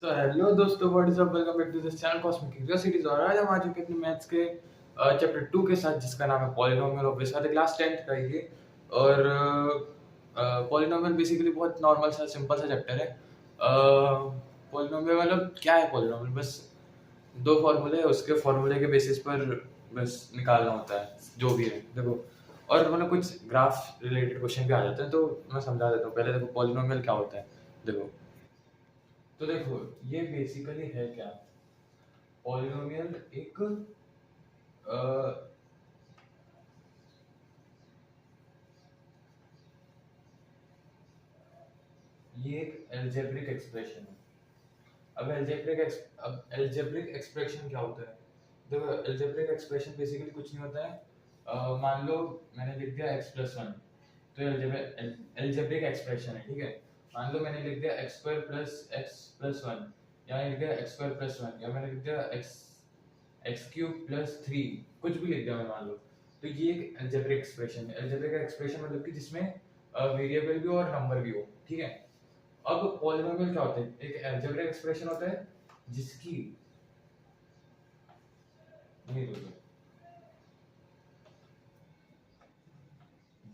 तो हेलो दोस्तों, what is up, welcome back to this channel cosmic curiosities. और आज हम आ चुके हैं अपने मैथ्स के चैप्टर 2 के साथ, जिसका नाम है polynomial of base. Class 10th का ये। और पॉलिनोमियल बेसिकली बहुत नॉर्मल सा सिंपल सा चैप्टर है। पॉलिनोमियल मतलब क्या है? पॉलिनोमियल बस दो फॉर्मूले है, उसके फॉर्मूले के बेसिस पर बस निकालना होता है जो भी है। देखो, और मतलब कुछ ग्राफ रिलेटेड क्वेश्चन भी आ जाते हैं, तो मैं समझा देता हूँ। पहले देखो पॉलिनोमियल क्या होता है। देखो, तो देखो ये बेसिकली है क्या। पॉलिनोमियल एक अ, ये एक एल्जेब्रिक एक्सप्रेशन है। अब एल्जेब्रिक एक्सप्रेशन क्या होता है? देखो, एल्जेब्रिक एक्सप्रेशन बेसिकली कुछ नहीं होता है। मान लो मैंने लिख दिया x+1, तो एल्जेब्रिक एक्सप्रेशन है, ठीक है। मान लो मैंने लिख दिया x² + x+1, या मैंने लिख दिया x² + 1, या मैंने लिख दिया x³ + 3, कुछ भी लिख दिया मैं, मान लो। तो ये एक एल्जेब्रिक एक्सप्रेशन है। एल्जेब्रिक एक्सप्रेशन मतलब कि जिसमें वेरिएबल भी हो और नंबर भी हो, ठीक है। अब पॉलिनोमियल क्या होता है? एक एल्जेब्रिक एक्सप्रेशन होता है जिसकी नहीं होता,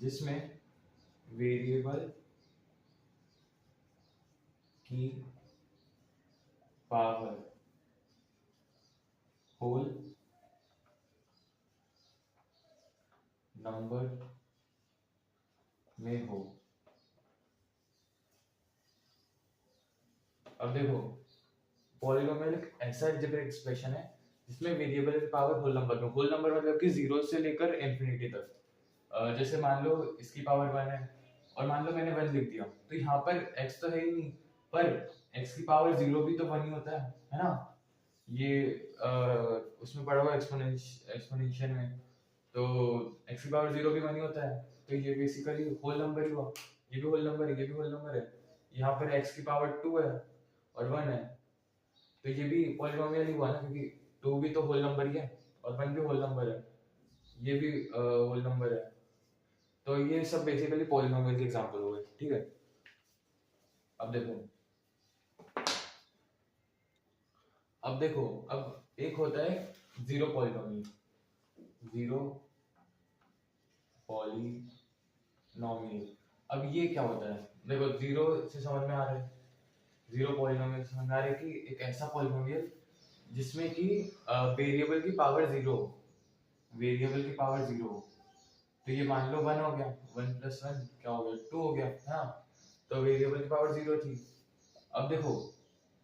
जिसमें वेरिएबल की पावर होल नंबर में हो। अब देखो, पॉलिनोमियल एक ऐसा एल्जेब्रिक एक्सप्रेशन है जिसमें वेरिएबल की पावर होल नंबर में। होल नंबर मतलब कि जीरो से लेकर इंफिनिटी तक। जैसे मान लो इसकी पावर 1 है, और मान लो मैंने 1 लिख दिया, तो यहाँ पर x तो है ही नहीं, पर x की पावर 0 भी तो 1 ही होता है ना। ये अ, उसमें पढ़ा हुआ एक्सपोनेंशियल में, तो x की पावर 0 भी 1 ही होता है। तो ये बेसिकली होल नंबर ही हुआ। ये भी होल नंबर है, ये भी होल नंबर है। यहाँ पर x की पावर 2 है और 1 है, तो ये भी पॉलिनोमियल ही हुआ ना, क्योंकि 2 भी तो होल नंबर ही है और 1 भी होल नंबर है। ये भी होल नंबर है। तो ये सब बेसिकली पॉलिनोमियल के एग्जांपल हो गए, ठीक है। अब देखो, अब एक होता है जीरो पॉलिनोमियल। जीरो पॉलिनोमियल, अब ये क्या होता है? देखो, जीरो से समझ में आ रहा है, जीरो पॉलिनोमियल समझ में आ रहा है कि एक ऐसा पॉलिनोमियल जिसमें कि वेरिएबल की पावर जीरो हो। वेरिएबल की पावर जीरो हो, तो ये मान लो 1 हो गया, 1 + 1 क्या हो गया, 2 हो गया, है ना। तो वेरिएबल की पावर जीरो थी। अब देखो,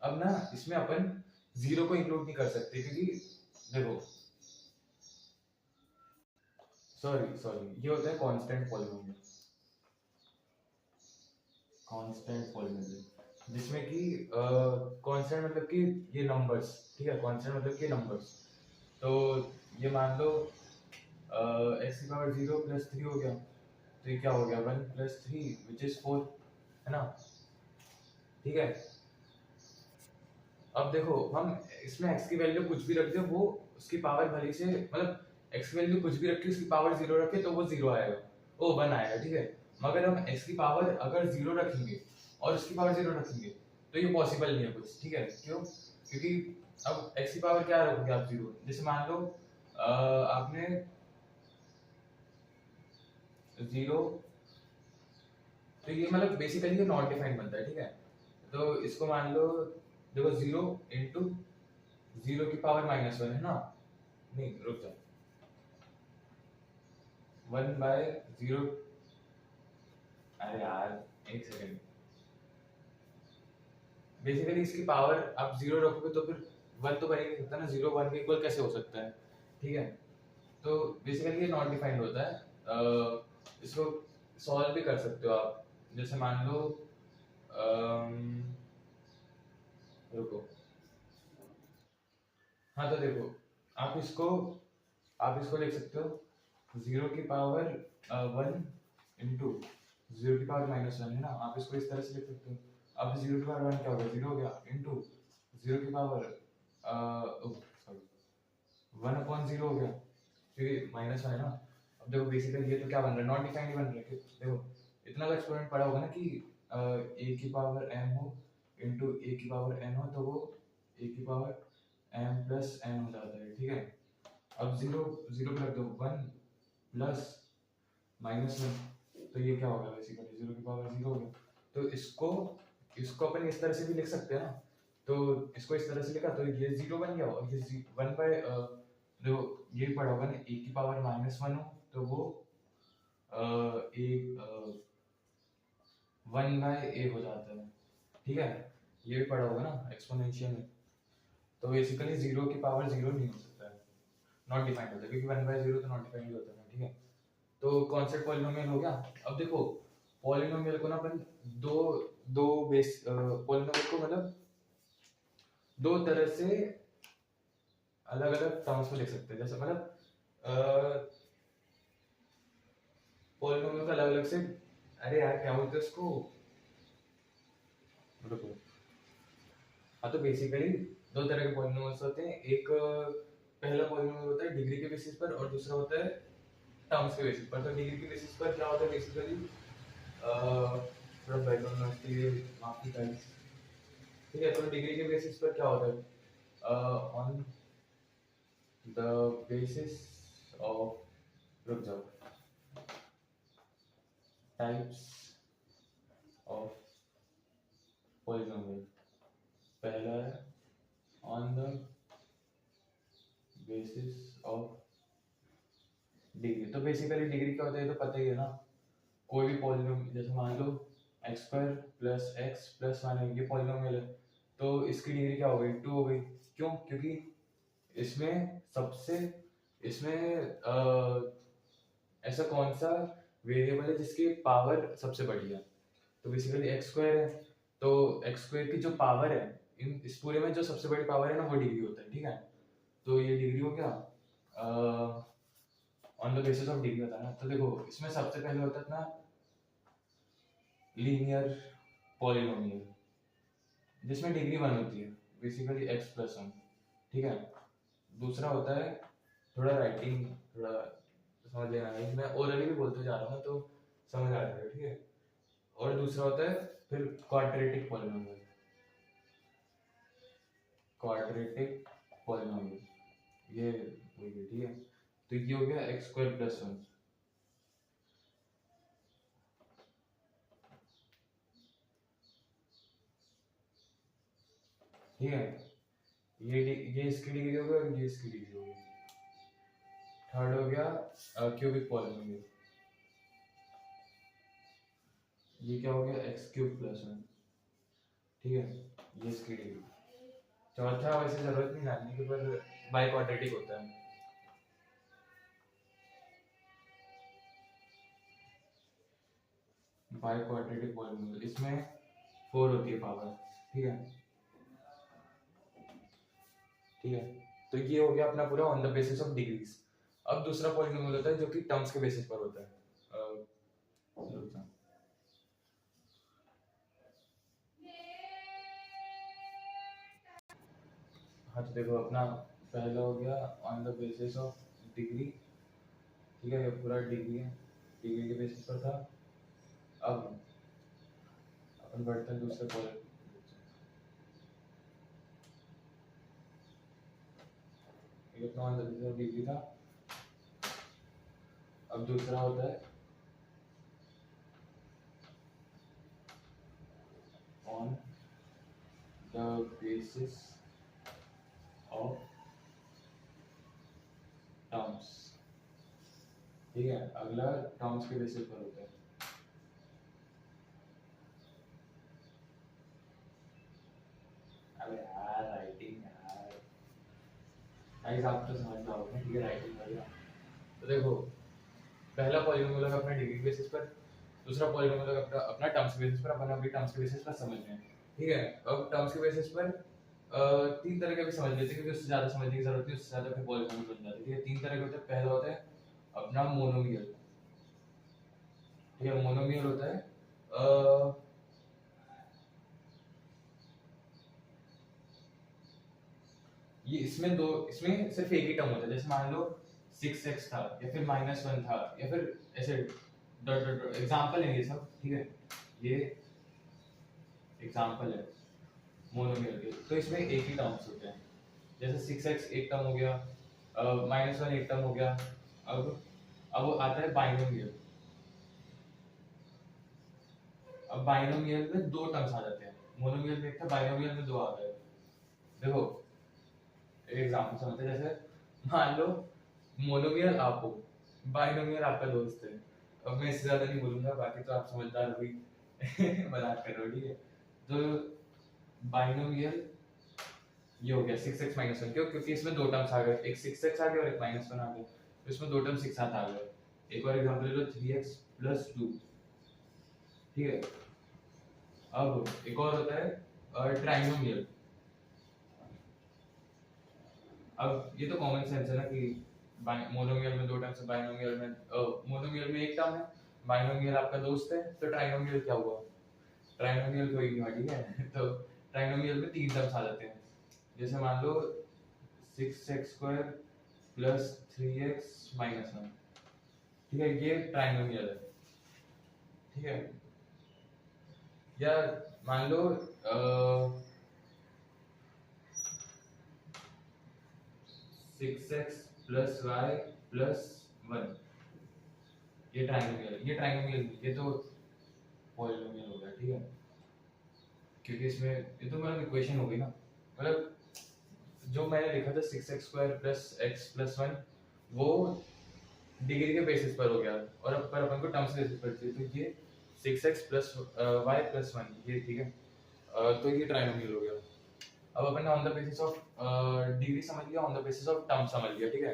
अब ना इसमें अपन जीरो को इंक्लूड नहीं कर सकते, क्योंकि देखो, सॉरी सॉरी, ये होता है कांस्टेंट पॉलिनोमियल। कांस्टेंट पॉलिनोमियल जिसमें कि कांस्टेंट मतलब कि ये नंबर्स, ठीक है। कांस्टेंट मतलब कि नंबर्स। तो ये मान लो एक्स की पावर 0 + 3 हो गया, तो ये क्या हो गया, 1 + 3 विच इज 4, है ना, ठीक है। अब देखो, हम इसमें x की वैल्यू कुछ भी रख दे, वो उसकी पावर भली से मतलब x की वैल्यू कुछ भी रखी, उसकी पावर जीरो रखे, तो वो जीरो आएगा, वो 1 आएगा, ठीक है। मगर हम x की पावर अगर जीरो रखेंगे और उसकी पावर जीरो रखेंगे, तो ये पॉसिबल नहीं है कुछ, ठीक है। क्यों? क्योंकि अब x की पावर क्या रखोगे आप, जीरो। जैसे मान लो आपने जीरो, तो ये मतलब बेसिकली ये नॉट डिफाइंड बनता है, ठीक है। तो इसको मान लो, देखो, जीरो इंटू जीरो की पावर -1 है ना। नहीं, रुक जाओ, 1/0। अरे यार, एक सेकंड। बेसिकली इसकी पावर आप जीरो रखोगे तो फिर 1 तो बन ही नहीं सकता ना, जीरो 1 के इक्वल कैसे हो सकता है, ठीक है। तो बेसिकली ये नॉट डिफाइंड होता है। इसको सॉल्व भी कर सकते हो आप। जैसे मान लो रुको, हाँ, तो देखो, आप इसको आप इसको लिख सकते हो जीरो की पावर 1 इंटू जीरो की पावर -1, है ना। आप इसको इस तरह से लिख सकते हो। अब जीरो की पावर 1 क्या हो गया, जीरो हो गया, इंटू जीरो की पावर सॉरी 1/0 हो गया, क्योंकि -1 है ना। अब देखो, बेसिकली ये तो क्या बन रहा है, नॉट डिफाइंड बन रहा है। देखो, इतना तो एक्सपेरिमेंट पढ़ा होगा ना कि a की पावर m हो इंटू ए की पावर एन हो तो वो ए की पावर एम प्लस एन हो जाता है, ठीक है। अब जीरो जीरो पे रख दो, वन प्लस माइनस वन, तो ये क्या होगा बेसिकली जीरो की पावर जीरो हो गया। तो इसको अपन इस तरह से भी लिख सकते हैं ना, तो इसको इस तरह से लिखा तो ये जीरो बन गया और ये वन बाय जो ये पड़ा होगा ना ए की पावर माइनस वन हो तो वो ए वन बाय ए हो जाता है, ठीक है। ये भी पढ़ा होगा ना एक्सपोनेंशियल में। तो बेसिकली जीरो की पावर जीरो नहीं हो सकता है, नॉट डिफाइंड होता है, क्योंकि वन बाय जीरो तो नॉट डिफाइंड होता है, ठीक है। तो कॉन्सेप्ट पॉलिनोमियल हो गया। अब देखो पॉलिनोमियल को ना अपन दो दो बेस पॉलिनोमियल को मतलब दो तरह से अलग अलग टर्म्स में लिख सकते हैं, जैसे मतलब पॉलिनोमियल का अलग अलग से, अरे यार क्या बोलते हैं उसको, रुको। हाँ तो बेसिकली दो तरह के पॉलिनोमियल्स होते हैं, एक पहला पॉलिनोमियल होता है डिग्री के बेसिस पर और दूसरा होता है टर्म्स के बेसिस पर। तो डिग्री के बेसिस पर क्या होता है बेसिकली, थोड़ा बैकग्राउंड नॉइस के लिए माफी गाइस, ठीक है। तो डिग्री के बेसिस पर क्या होता है, ऑन द बेसिस ऑफ, रुक जाओ, टाइप्स ऑफ पॉलिनोमियल। पहला है on the basis of degree. तो बेसिकली डिग्री क्या होता है ये तो पता ही है ना, कोई भी पॉलिनोमियल, जैसे मान लो x square plus x plus one है, ये पॉलिनोमियल है तो इसकी डिग्री क्या हो गई, टू हो गई। क्यों? क्योंकि इसमें सबसे ऐसा कौन सा वेरिएबल है जिसकी पावर सबसे बड़ी है, तो बेसिकली एक्स स्क्वायर है। तो एक्स स्क्वायर की जो पावर है इस पूरे में जो सबसे बड़ी पावर है ना वो डिग्री होता है, ठीक है। तो ये डिग्री हो गया on the basis of degree होता है ना। तो देखो इसमें सबसे पहले होता है ना लीनियर पॉलिनोमियल जिसमें डिग्री वन होती है, बेसिकली एक्स प्लस वन, ठीक है। दूसरा होता है, थोड़ा राइटिंग थोड़ा समझ लेना है, मैं ओरली भी बोलते जा रहा हूँ तो समझ आ जाएगा, ठीक है। और दूसरा होता है फिर क्वाड्रेटिक पॉलिनोमियल, क्वाड्रेटिक पॉलिनोमियल ये हो गया, ठीक है। तो ये हो गया एक्स स्क्वायर प्लस वन, ठीक है। ये इसकी डिग्री हो गई और ये इसकी डिग्री हो गई। थर्ड हो गया क्यूबिक पॉलिनोमियल, ये क्या हो गया एक्स क्यूब प्लस वन, ठीक है, ये इसकी डिग्री। चौथा वैसे जरूरत नहीं जानने की, पर बाई क्वाड्रेटिक होता है। बाई क्वाड्रेटिक पॉलिनोमियल इसमें फोर होती है पावर, ठीक है, ठीक है। तो ये हो गया अपना पूरा on the basis of degrees. अब दूसरा पॉलिनोमियल होता है जो कि टर्म्स के बेसिस पर होता है। हाँ तो देखो अपना पहला हो गया on the basis of degree, ठीक है, ये पूरा डिग्री है, डिग्री के बेसिस पर था। अब अपन बढ़ते हैं दूसरे पॉलिनोमियल, ये अपना on the basis of degree था। अब दूसरा होता है on the basis of terms, ठीक है। अगला टर्म्स के बेसिस पर होता है। अबे यार राइटिंग यार, गाइस आप तो समझ पाओगे, ठीक है, राइटिंग करिए। तो देखो पहला पॉलिनोमियल है अपना डिग्री बेसिस पर, दूसरा पॉलिनोमियल है अपना अपना टर्म्स के बेसिस पर। अपन अभी टर्म्स के बेसिस पर समझ रहे हैं, ठीक है। अब टर्म्स के बेसिस पर तीन तरह के भी समझ लेते हैं, क्योंकि उससे ज्यादा समझने की जरूरत नहीं, उससे ज्यादा फिर पॉलिनोमियल बन जाते हैं, ठीक है। तीन तरह के होते हैं। पहला होता है अपना मोनोमियल, ठीक है। मोनोमियल होता है ये इसमें सिर्फ एक ही टर्म होता है, जैसे मान लो 6x था या फिर -1 था या फिर ऐसे डॉट डॉट एग्जांपल है ये सब, ठीक है, ये एग्जांपल है। मोनोमियल के, तो इसमें एक ही टर्म्स होते हैं। जैसे 6x एक टर्म हो गया, -1 एक टर्म हो गया। अब वो आता है बाइनोमियल। अब बाइनोमियल में दो टर्म्स आ जाते हैं, मोनोमियल में एक था, बाइनोमियल में दो आ गए। देखो एक एग्जांपल समझते हैं। जैसे मान लो मोनोमियल आप हो, बाइनोमियल आपका दोस्त है। अब मैं इससे ज्यादा नहीं बोलूंगा, बाकी तो आप समझदार हो ही मजाक कर रहे हो, ठीक है। तो बाइनोमियल ये हो गया 6x माइनस वन। क्यों? क्योंकि इसमें दो टर्म्स आ गए, एक 6x आ गया और एक -1 आ गया, तो इसमें दो टर्म्स एक साथ आ गए। एक और एग्जांपल ले लो, 3x + 2, ठीक है। अब एक और होता है ट्राइनोमियल। अब ये तो कॉमन सेंस है ना कि मोनोमियल में दो टर्म्स है, बाइनोमियल में मोनोमियल में एक टर्म है, बाइनोमियल आपका दोस्त है, तो ट्राइनोमियल क्या हुआ? ट्राइनोमियल कोई नहीं हुआ, ठीक है। तो ट्राइनोमियल में तीन टर्म्स आ जाते हैं। जैसे मान लो 6x² + 3x - 1, ठीक है, ये ट्राइनोमियल है, ठीक है। या मान लो 6x + y + 1, ये ट्राइनोमियल, ये तो पॉलिनोमियल हो गया, ठीक है। क्योंकि इसमें ये तो मतलब इक्वेशन हो गई ना, मतलब जो मैंने लिखा था 6x² + x + 1, वो डिग्री के बेसिस पर हो गया, और अब पर अपन को टर्म्स बेसिस पर चाहिए, तो ये 6x + y + 1, ये ठीक है। तो ये ट्राइनोमियल हो गया। अब अपन ने on the basis of degree समझ लिया, on the basis of term समझ लिया, ठीक है।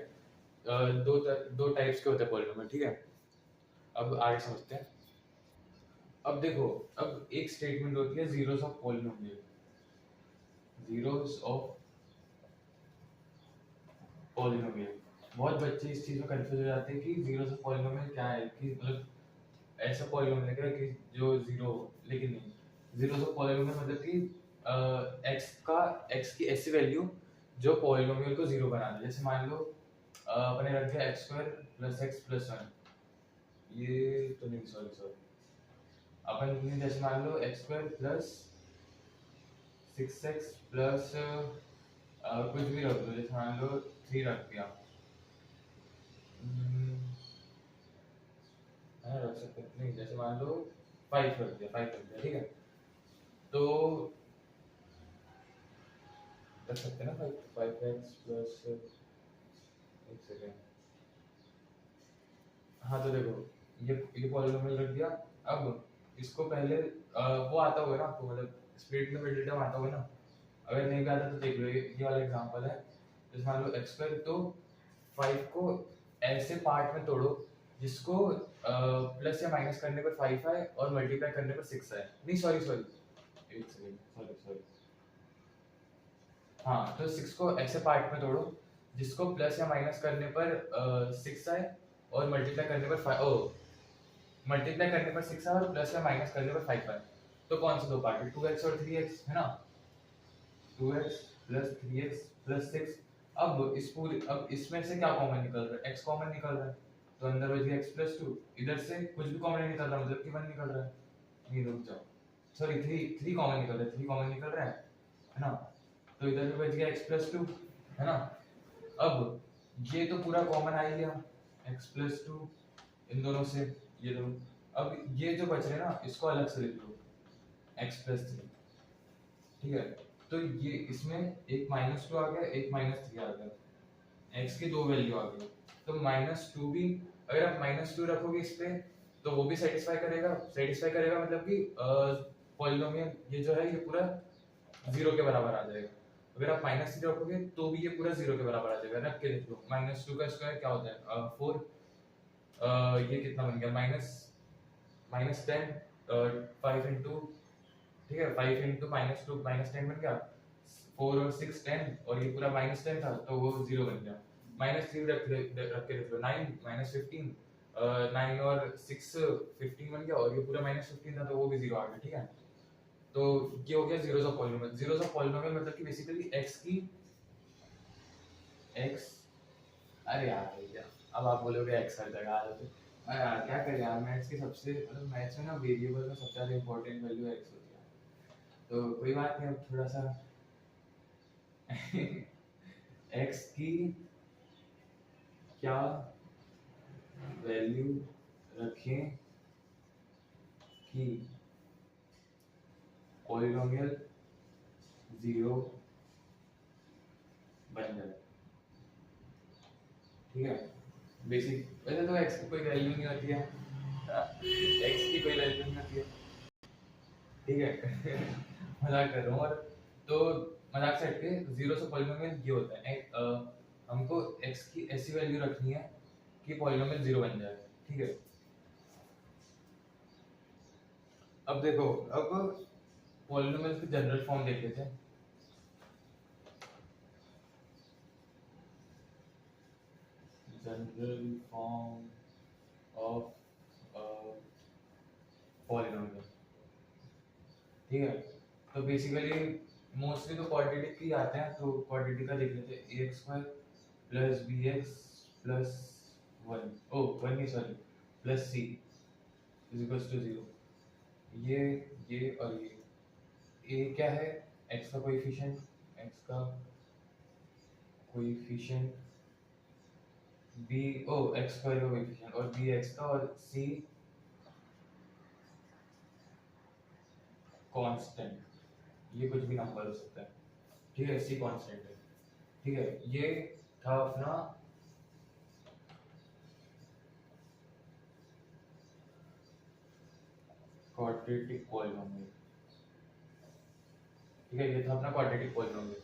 दो टाइप्स के होते हैं पॉलिनोमियल, ठीक है। अब आगे समझते हैं। अब देखो, अब एक स्टेटमेंट होती है zeros of polynomial. Zeros of polynomial, बहुत बच्चे इस चीज में कंफ्यूज हो जाते हैं कि जीरोस ऑफ पॉलिनोमियल क्या है, कि मतलब ऐसा पॉलिनोमियल है कि जो जीरो, लेकिन नहीं। जीरोस ऑफ पॉलिनोमियल मतलब कि x की ऐसी वैल्यू जो पॉलिनोमियल को जीरो बना दे। जैसे मान लो अपने रख दिया x² + x + 1, ये तो नहीं, सॉरी अपन ने जैसे मान लो x² + 6x + कुछ भी रख दो, जैसे मान लो 3 रख दिया, रख सकते हैं, नहीं जैसे मान लो 5 रख दिया, ठीक है। तो रख सकते हैं ना 5x + एक सेकेंड, हाँ तो देखो ये पॉलिनोमियल रख दिया। अब इसको पहले वो आता होगा ना आपको, मतलब स्प्लिट द मिडिल टर्म आता होगा ना। अगर नहीं भी आता तो देख लो, ये वाला एग्जांपल है। जैसे मान लो x², तो 5 को ऐसे पार्ट में तोड़ो जिसको प्लस या माइनस करने पर 5 आए और मल्टीप्लाई करने पर 6 आए। नहीं सॉरी एक सेकेंड, सॉरी हाँ, तो 6 को ऐसे पार्ट में तोड़ो जिसको प्लस या माइनस करने पर 6 आए और मल्टीप्लाई करने पर 5, मल्टीप्लाई करने पर 6 आए और प्लस या माइनस करने पर 5 आए। तो कौन से दो पार्ट है? 2x और 3x है ना। 2x + 3x + 6। अब इसमें से क्या कॉमन निकल रहा है? x कॉमन निकल रहा है, तो अंदर बच गया x + 2। इधर से कुछ भी कॉमन नहीं निकल रहा, मतलब कि 1 निकल रहा है। ये रुक जाओ, सॉरी 3 कॉमन निकल रहा है, 3 कॉमन निकल रहा है ना। तो इधर भी बच गया x + 2, है ना। अब ये तो पूरा कॉमन आ ही गया, x + 2 इन दोनों से, ये दो। अब ये जो बच रहे हैं ना, इसको अलग से लिख लो, x + 3, ठीक है। तो ये इसमें एक -2 आ गया, एक -3 आ गया, x की दो वैल्यू आ गई। तो -2 भी, अगर आप -2 रखोगे इस पे, तो वो भी सेटिस्फाई करेगा, मतलब कि पॉलिनोमियल ये जो है ये पूरा 0 के बराबर आ जाएगा। अगर आप -3 रखोगे तो भी ये पूरा 0 के बराबर आ जाएगा। रख के देख लो, -2 का स्क्वायर क्या होता है? 4। ये कितना बन गया? -10, 5 इंटू, ठीक है, 5 इंटू -2 -10 बन गया। 4 और 6 10, और ये पूरा -10 था तो वो 0 बन गया। -3 रख के देख लो, 9 -15, 9 और 6 15 बन गया, और ये पूरा -15 था तो वो भी 0 आ गया, ठीक है। तो ये हो गया zeros of polynomial. Zeros of polynomial मतलब कि बेसिकली x, अरे यार भैया, अब आप बोलोगे x हर जगह आ जाते। अरे यार क्या करें यार, मैथ्स की सबसे, मतलब मैथ्स में ना वेरिएबल में सबसे ज्यादा इंपॉर्टेंट वैल्यू x होती है। तो कोई बात नहीं, अब थोड़ा सा x की क्या वैल्यू रखें कि पॉलिनोमियल 0 बन जाए। ठीक है, बेसिक वैसे तो x की कोई वैल्यू नहीं होती है, x की कोई वैल्यू नहीं होती है, ठीक है। मजाक कर रहा हूँ। और तो मजाक से हटके 0 से पॉलिनोमियल ये होता है हमको x की ऐसी वैल्यू रखनी है कि पॉलिनोमियल 0 बन जाए। ठीक है, अब देखो, अब पॉलिनोमियल की जनरल फॉर्म देख लेते हैं। जनरल फॉर्म ऑफ पॉलिनोमियल, ठीक है। तो बेसिकली मोस्टली तो क्वाड्रेटिक ही आते हैं, तो क्वाड्रेटिक का देख लेते हैं। ax square plus bx plus 1 ओ 1 नहीं sorry plus c is equals to 0। ये और ये a क्या है, x का कोएफिशिएंट, b ओ x स्क्वायर का कोएफिशिएंट और b x का, और c कांस्टेंट, ये कुछ भी नंबर हो सकता है। ठीक है, c कांस्टेंट है। ठीक है, ये था अपना क्वाड्रेटिक पॉलिनोमियल। ठीक है, ये था अपना क्वाड्रेटिक पॉलिनोमियल।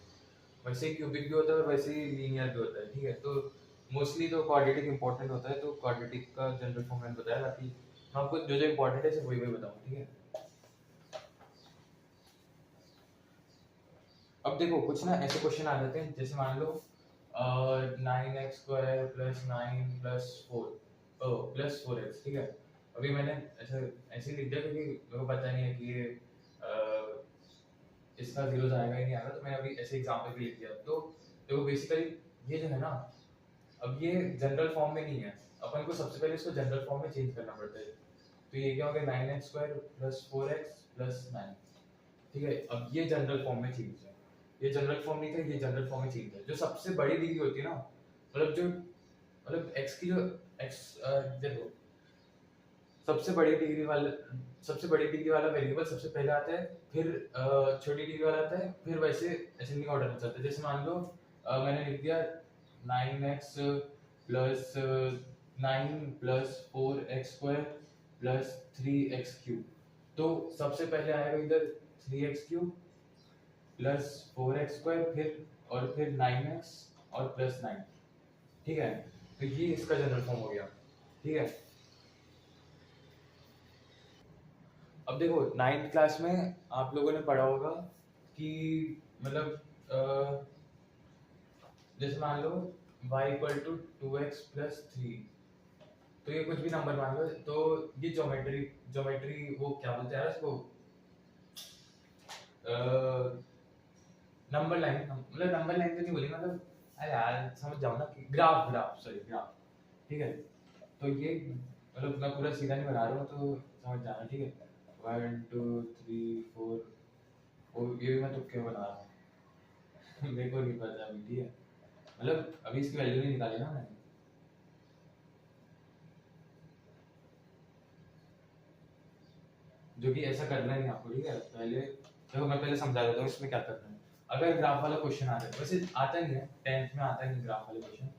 वैसे क्यूबिक भी होता है और वैसे ही लीनियर भी होता है। ठीक है, तो मोस्टली तो क्वाड्रेटिक इंपॉर्टेंट होता है, तो क्वाड्रेटिक का जनरल फॉर्म मैंने बताया, बाकी मैं आपको जो जो इंपॉर्टेंट है सिर्फ वही वही बताऊँ। ठीक है, अब देखो कुछ ना ऐसे क्वेश्चन आ जाते हैं, जैसे मान लो 9x square plus 9 plus 4 plus 4x। ठीक है, अभी मैंने ऐसे लिख दिया क्योंकि मेरे को पता नहीं है कि ये इसका जीरो आएगा ही नहीं आएगा, तो मैंने अभी ऐसे एग्जांपल भी लिख दिया। तो देखो बेसिकली ये जो है ना, अब ये जनरल फॉर्म में नहीं है, अपन को सबसे पहले इसको जनरल फॉर्म में चेंज करना पड़ता है। तो ये क्या हो गया, 9x square plus 4x plus 9। ठीक है, अब ये जनरल फॉर्म में चेंज है, ये जनरल फॉर्म नहीं था, ये जनरल फॉर्म में चेंज है। जो सबसे बड़ी डिग्री होती है ना, मतलब x की जो x देखो सबसे बड़ी डिग्री वाला वेरिएबल सबसे पहले आता है, फिर छोटी डिग्री वाला आता है, फिर वैसे असेंडिंग ऑर्डर में चलता है। जैसे मान लो मैंने लिख दिया 9x plus 9 plus 4x square plus 3x cube. तो सबसे पहले आएगा इधर 3x cube plus 4x square, फिर 9x और प्लस 9। ठीक है, तो ये इसका जनरल फॉर्म हो गया। ठीक है, अब देखो 9th क्लास में आप लोगों ने पढ़ा होगा कि मतलब जैसे मान लो y equal to 2x plus 3, तो ये कुछ भी नंबर मान लो, तो ये ज्योमेट्री वो क्या बोलते हैं यार इसको, नंबर लाइन, मतलब नंबर लाइन तो नहीं बोलेंगे, मतलब अरे यार समझ जाओ ना कि ग्राफ। ठीक है, तो ये मतलब मैं पूरा सीधा नहीं बना रहा हूँ, तो समझ जाना। ठीक है, 1 2 3 4, और ये भी मैं तुक्के बना रहा हूँ। मेरे को नहीं पता अभी। ठीक है, मतलब अभी इसकी वैल्यू नहीं निकाली ना मैंने, जो कि ऐसा करना नहीं आपको। ठीक है, पहले देखो मैं पहले समझा देता हूँ इसमें क्या करना है। अगर ग्राफ वाला क्वेश्चन आ जाए, वैसे आता नहीं है 10th में, आता नहीं ग्राफ वाले क्वेश्चन,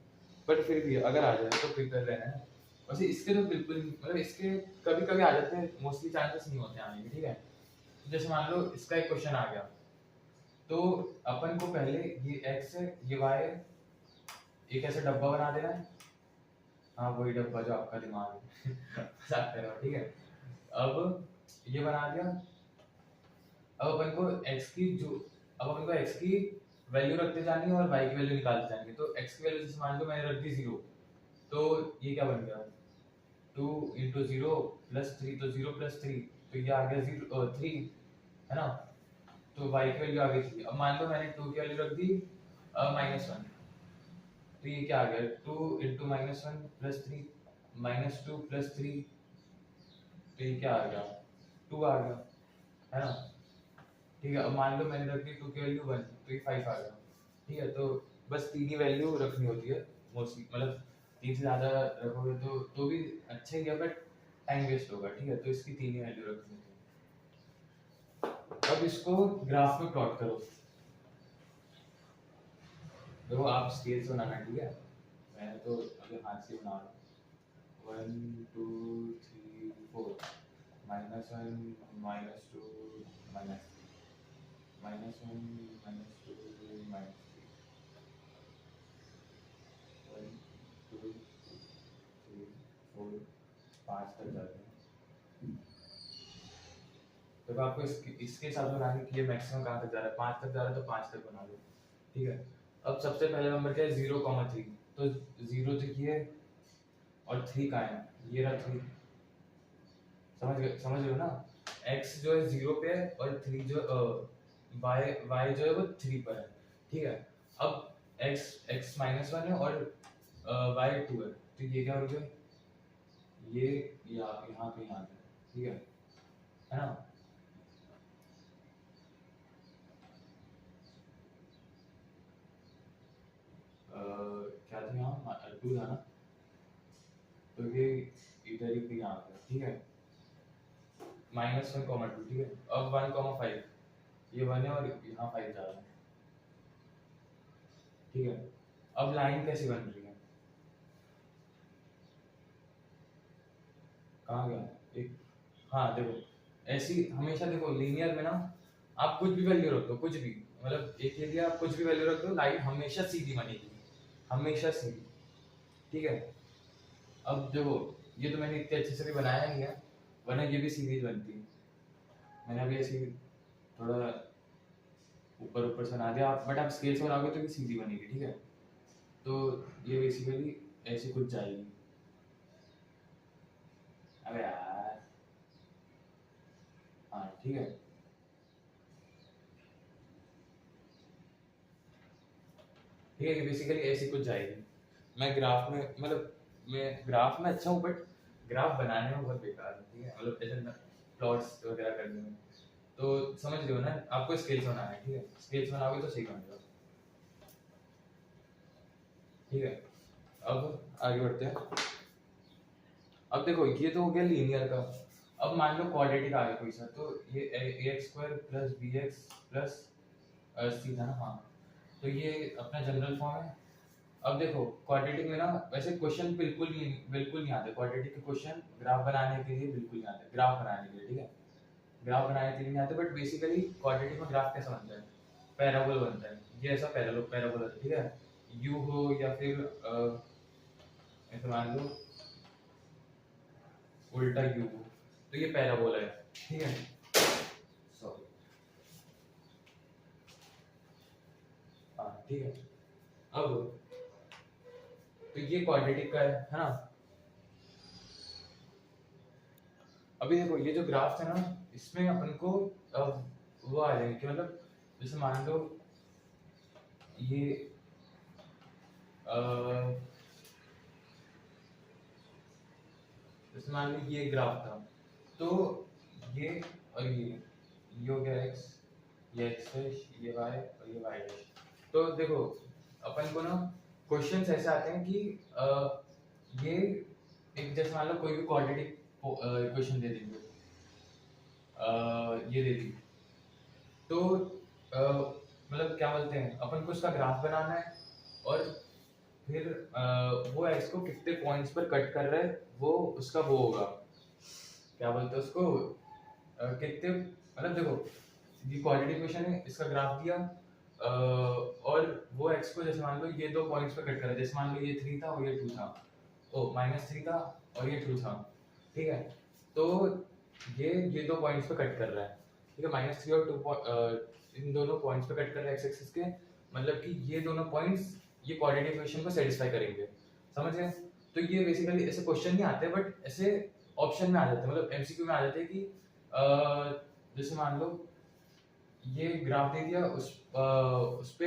बट फिर भी अगर आ जाए तो प्रिपेयर रहना है। वैसे इसके तो बिल्कुल मतलब इसके कभी कभी आ जाते हैं, मोस्टली चांसेस नहीं होते आने के। ठीक है, जैसे मान लो इसका एक क्वेश्चन आ गया, तो अपन को पहले ये x है, ये y है, एक ऐसा डब्बा बना देना है। हाँ, वही डब्बा जो आपका दिमाग है। मजाक कर रहा हूँ। ठीक है, अब ये बना दिया। अब अपन को x की वैल्यू रखते जानी है और y की वैल्यू निकालते जानी है। तो x की वैल्यू जैसे मान लो मैंने रख दी 0, तो ये क्या बन गया, 2 इंटू 0 प्लस 3, तो 0 प्लस 3, तो ये आ गया 3 है ना। तो y की वैल्यू आ गई 3। अब मान लो मैंने 2 की वैल्यू रख दी -1, तो ये क्या आ गया, 2 इंटू -1 प्लस 3 -2 प्लस 3, तो ये क्या आ गया, 2 आ गया, है ना। ठीक है। अब मान लो मैंने रख दी 2 की वैल्यू 1, तो ये 5 आ गया। ठीक है, तो बस 3 ही वैल्यू रखनी होती है मोस्टली, मतलब 3 से ज़्यादा रखोगे तो भी अच्छा ही है, बट टाइम वेस्ट होगा। ठीक है, तो इसकी 3 ही वैल्यू रखनी होती है। अब इसको ग्राफ में प्लॉट करो। देखो आप स्केल से बनाना, ठीक है, मैं तो अभी हाथ से बना रहा हूँ। 1 2 3 4 -1 -2 -3 -1 -2 -3 1 2 3 4 5 तक जाते हैं। तो आपको इसके हिसाब से बनाने के लिए मैक्सिमम कहाँ तक जा रहा है, 5 तक जा रहा है तो 5 तक बना लो। ठीक है, अब सबसे पहले नंबर क्या है, 0,3, तो 0 तक ये और 3 कहाँ है, ये रहा 3। समझ रहे हो ना, x जो है 0 पे है और 3 जो y जो है वो 3 पर है। ठीक है, अब x -1 है और y 2 है, तो ये क्या हो गया, ये यहाँ पे यहाँ पे। ठीक है ना। क्या था यहाँ, 2 था ना, तो ये इधर ही पे यहाँ पे। ठीक है, -1,2। ठीक है, अब 1,5, ये 1 है और यहाँ 5 जा रहा है। ठीक है, अब लाइन कैसे बन रही है, कहाँ गया एक, हाँ देखो, ऐसी हमेशा देखो लीनियर में ना, आप कुछ भी वैल्यू रख दो, कुछ भी, मतलब एक ये दिया, आप कुछ भी वैल्यू रख दो, लाइन हमेशा सीधी बनेगी, हमेशा सीधी। ठीक है, अब देखो ये तो मैंने इतने अच्छे से भी बनाया नहीं है, वरना ये भी सीधी बनती। मैंने अभी ऐसी थोड़ा ऊपर ऊपर से बना दिया, आप बट आप स्केल से बनाओगे तो ये सीधी बनेगी। ठीक है, तो ये बेसिकली ऐसे कुछ जाएगी। अबे यार, हाँ ठीक है, ठीक है, बेसिकली ऐसी कुछ जाएगी। मैं ग्राफ में, मतलब मैं ग्राफ में अच्छा हूँ, बट ग्राफ बनाने में बहुत बेकार हूँ। ठीक है, मतलब ऐसे प्लॉट्स वगैरह करने में, तो समझ रहे हो ना, आपको स्केल्स बनाना है। ठीक है, स्केल्स बनाओगे तो सही बनेगा। ठीक है, अब आगे बढ़ते हैं। अब देखो ये तो हो गया लीनियर का। अब मान लो क्वाड्रेटिक आ गया कोई सा, तो ये ax² + bx + c था ना, हाँ, तो ये अपना जनरल फॉर्म है। अब देखो क्वाड्रेटिक में ना, वैसे क्वेश्चन बिल्कुल नहीं आते क्वाड्रेटिक के क्वेश्चन, ग्राफ बनाने के लिए बिल्कुल नहीं आते, ग्राफ बनाने के लिए। ठीक है, ग्राफ बनाने के लिए नहीं आते, बट बेसिकली क्वाड्रेटिक में ग्राफ कैसा बनता है, पैराबोल बनता है। ये ऐसा पैराबोल है। ठीक है, यू हो या फिर ऐसे मान लो उल्टा यू हो, तो ये पैराबोला है। ठीक है, सॉरी, हाँ ठीक है। अब तो ये क्वाड्रेटिक का है ना। अभी देखो ये जो ग्राफ है ना, इसमें अपन को अब वो आ जाएंगे कि मतलब जैसे मान लो ये जैसे मान लो ये ग्राफ था, तो ये और ये हो गया x, ये x है, ये y और ये y है। तो देखो अपन को ना क्वेश्चंस ऐसे आते हैं कि ये एक, जैसे मान लो कोई भी क्वाड्रेटिक इक्वेशन दे देंगे, ये दे दी, तो मतलब क्या बोलते हैं, अपन को उसका ग्राफ बनाना है, और फिर वो एक्स को कितने पॉइंट्स पर कट कर रहा है, वो उसका वो होगा, क्या बोलते हैं उसको, कितने, मतलब देखो ये क्वाड्रेटिक इक्वेशन है, इसका ग्राफ दिया, और वो एक्स को जैसे मान लो ये 2 पॉइंट्स पे कट कर रहा है, जैसे मान लो ये 3 था और ये 2 था, ओ -3 था और ये 2 था। ठीक है, तो ये 2 पॉइंट्स पे कट कर रहा है। ठीक है, -3 और 2 इन दोनों पॉइंट्स पे कट कर रहा है एक्स एक्सिस के, मतलब कि ये दोनों पॉइंट्स ये क्वाड्रेटिक इक्वेशन को सेटिस्फाई करेंगे। समझ गए, तो ये बेसिकली ऐसे क्वेश्चन नहीं आते, बट ऐसे ऑप्शन में आ जाते हैं, मतलब एमसीक्यू में आ जाते हैं कि जैसे मान लो ये ग्राफ दे दिया, उस पे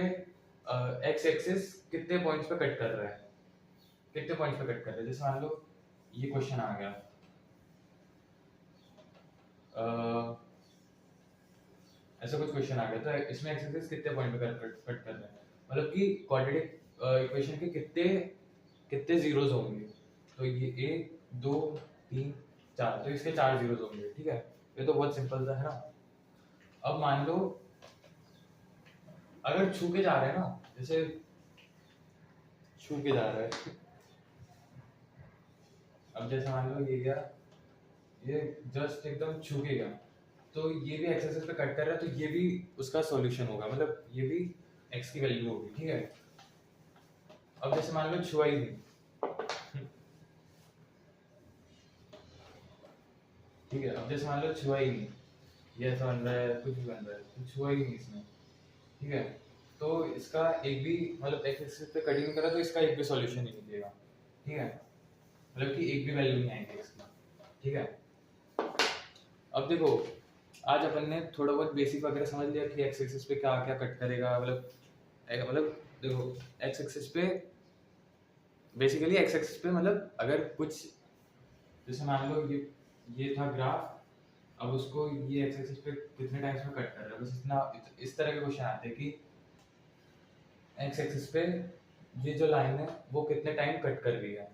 एक्स एक्सिस कितने पॉइंट्स पे कट कर रहा है, कितने पॉइंट्स पे कट कर रहा है, जैसे मान लो ये क्वेश्चन आ गया, ऐसा कुछ क्वेश्चन आ गया तो इसमें एक्स एक्सिस कितने पॉइंट पे कट कर रहे हैं, मतलब कि क्वाड्रेटिक इक्वेशन के कितने कितने जीरोस होंगे, तो ये 1 2 3 4, तो इसके 4 जीरोस होंगे, ठीक है। ये तो बहुत सिंपल सा है ना। अब मान लो अगर छू के जा रहे हैं ना, जैसे छू के जा रहा है, अब जैसे मान लो ये गया, ये जस्ट एकदम छू के गया, तो ये भी एक्स एक्सिस पे कट कर रहा है, तो ये भी उसका सॉल्यूशन होगा, मतलब ये भी एक्स की वैल्यू होगी, ठीक है। अब जैसे मान लो छुआ ही नहीं, ठीक है, अब जैसे मान लो छुआ ही नहीं, ये ऐसा बन रहा है, कुछ भी बन रहा है, तो छुआ ही नहीं इसने, ठीक है, तो इसका एक भी, मतलब एक्स एक्सिस पे कटिंग करा तो इसका एक भी सॉल्यूशन नहीं मिलेगा, ठीक है, मतलब कि एक भी वैल्यू नहीं आएगी इसकी, ठीक है। अब देखो आज अपन ने थोड़ा बहुत बेसिक वगैरह समझ लिया कि एक्स एक्सिस पे क्या क्या कट करेगा, मतलब देखो एक्स एक्सिस पे बेसिकली एक्स एक्सिस पे मतलब अगर कुछ, जैसे मान लो ये था ग्राफ, अब उसको ये एक्स एक्सिस पे कितने टाइम्स में कट कर रहा है, बस इतना, इस तरह के क्वेश्चन आते हैं कि एक्स एक्सिस पे ये जो लाइन है वो कितने टाइम कट कर रही है।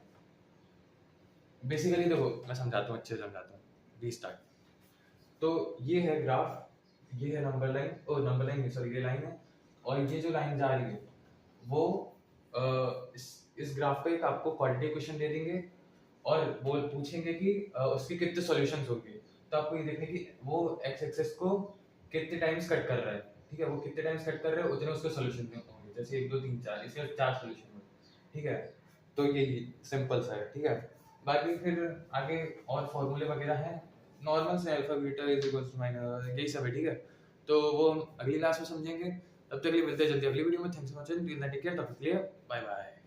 बेसिकली देखो मैं समझाता हूँ, अच्छे से समझाता हूँ, रीस्टार्ट। तो ये है ग्राफ, ये है नंबर लाइन, ओ नंबर लाइन सॉरी ये लाइन है, और ये जो लाइन जा रही है वो इस ग्राफ पे एक आपको क्वाड्रेटिक इक्वेशन दे देंगे और वो पूछेंगे कि उसके कितने सॉल्यूशंस होंगे, तो आपको ये देखने की वो एक्स एक्सिस को कितने टाइम्स कट कर रहा है, ठीक है, वो कितने टाइम्स कट कर रहा है उतने उसके सॉल्यूशन होंगे, जैसे 1 2 3 4, इसके 4 सॉल्यूशन होंगे, ठीक है। तो यही सिंपल सा है, ठीक है। बाकी फिर आगे और फॉर्मूले वगैरह हैं, नॉर्मल से alpha beta is equals to minus, यही सब है, ठीक है। तो वो हम अगली क्लास में समझेंगे, तब तक के लिए मिलते हैं जल्दी अगली वीडियो में। Thanks for watching, take care, तब तक के लिए बाय बाय।